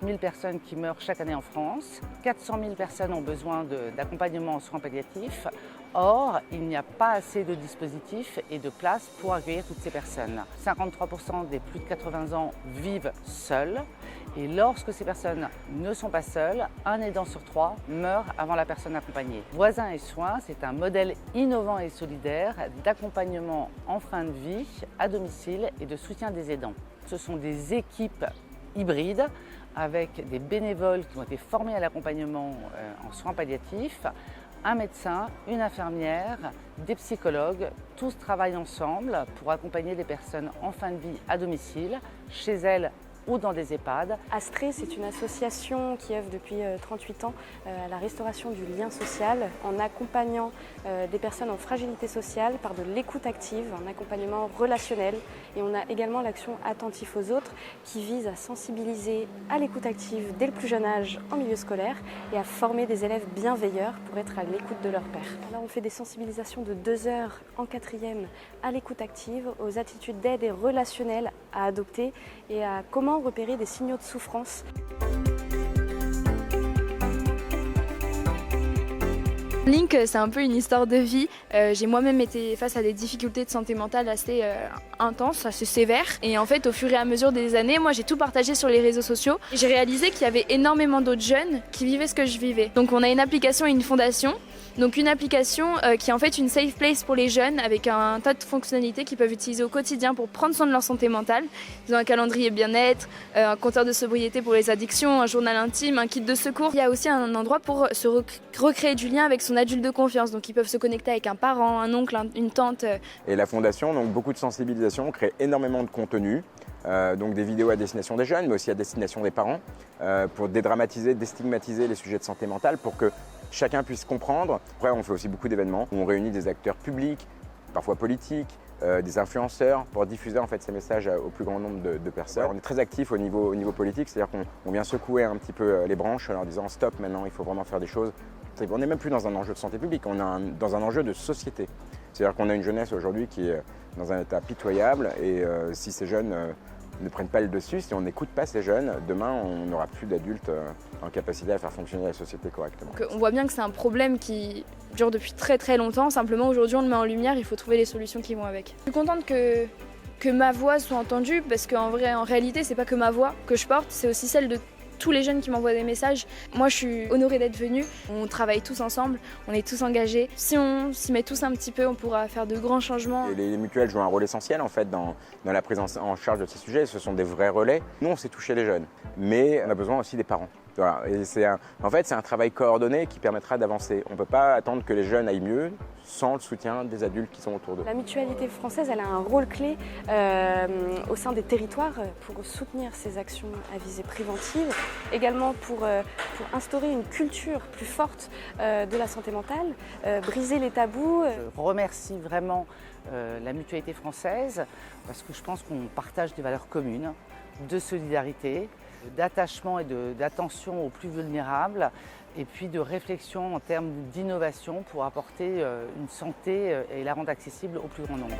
000 personnes qui meurent chaque année en France. 400 000 personnes ont besoin d'accompagnement en soins palliatifs. Or, il n'y a pas assez de dispositifs et de places pour accueillir toutes ces personnes. 53% des plus de 80 ans vivent seuls. Et lorsque ces personnes ne sont pas seules, un aidant sur 3 meurt avant la personne accompagnée. Voisins et soins, c'est un modèle innovant et solidaire d'accompagnement en fin de vie à domicile et de soutien des aidants. Ce sont des équipes hybrides avec des bénévoles qui ont été formés à l'accompagnement en soins palliatifs, un médecin, une infirmière, des psychologues, tous travaillent ensemble pour accompagner les personnes en fin de vie à domicile, chez elles ou dans des EHPAD. Astrée, c'est une association qui œuvre depuis 38 ans à la restauration du lien social en accompagnant des personnes en fragilité sociale par de l'écoute active, un accompagnement relationnel. Et on a également l'action Attentif aux autres qui vise à sensibiliser à l'écoute active dès le plus jeune âge en milieu scolaire et à former des élèves bienveilleurs pour être à l'écoute de leur père. Là, on fait des sensibilisations de 2 heures en 4e à l'écoute active, aux attitudes d'aide et relationnelles à adopter et à comment repérer des signaux de souffrance. Link, c'est un peu une histoire de vie. J'ai moi-même été face à des difficultés de santé mentale assez intenses, assez sévères. Et en fait, au fur et à mesure des années, moi j'ai tout partagé sur les réseaux sociaux. J'ai réalisé qu'il y avait énormément d'autres jeunes qui vivaient ce que je vivais. Donc on a une application et une fondation. Donc une application qui est en fait une safe place pour les jeunes avec un tas de fonctionnalités qu'ils peuvent utiliser au quotidien pour prendre soin de leur santé mentale. Ils ont un calendrier bien-être, un compteur de sobriété pour les addictions, un journal intime, un kit de secours. Il y a aussi un endroit pour se recréer du lien avec son adulte de confiance. Donc ils peuvent se connecter avec un parent, un oncle, une tante. Et la fondation, donc beaucoup de sensibilisation, crée énormément de contenu. Donc des vidéos à destination des jeunes, mais aussi à destination des parents, pour dédramatiser, déstigmatiser les sujets de santé mentale, pour que chacun puisse comprendre. Après, on fait aussi beaucoup d'événements où on réunit des acteurs publics, parfois politiques, des influenceurs, pour diffuser en fait ces messages au plus grand nombre de personnes. On est très actifs au niveau politique, c'est-à-dire qu'on vient secouer un petit peu les branches en leur disant stop, maintenant il faut vraiment faire des choses. On n'est même plus dans un enjeu de santé publique, on est dans un enjeu de société. C'est-à-dire qu'on a une jeunesse aujourd'hui qui est dans un état pitoyable et si ces jeunes ne prennent pas le dessus, si on n'écoute pas ces jeunes, demain on n'aura plus d'adultes en capacité à faire fonctionner la société correctement. Donc, on voit bien que c'est un problème qui dure depuis très très longtemps, simplement aujourd'hui on le met en lumière, il faut trouver les solutions qui vont avec. Je suis contente que ma voix soit entendue parce qu'en réalité c'est pas que ma voix que je porte, c'est aussi celle de tous les jeunes qui m'envoient des messages. Moi, je suis honorée d'être venue. On travaille tous ensemble, on est tous engagés. Si on s'y met tous un petit peu, on pourra faire de grands changements. Et les mutuelles jouent un rôle essentiel en fait dans la prise en charge de ces sujets. Ce sont des vrais relais. Nous, on sait toucher les jeunes, mais on a besoin aussi des parents. Voilà. Et en fait, c'est un travail coordonné qui permettra d'avancer. On ne peut pas attendre que les jeunes aillent mieux sans le soutien des adultes qui sont autour d'eux. La mutualité française, elle a un rôle clé au sein des territoires pour soutenir ces actions à visée préventive, également pour instaurer une culture plus forte de la santé mentale, briser les tabous. Je remercie vraiment la mutualité française parce que je pense qu'on partage des valeurs communes de solidarité, d'attachement et d'attention aux plus vulnérables et puis de réflexion en termes d'innovation pour apporter une santé et la rendre accessible au plus grand nombre.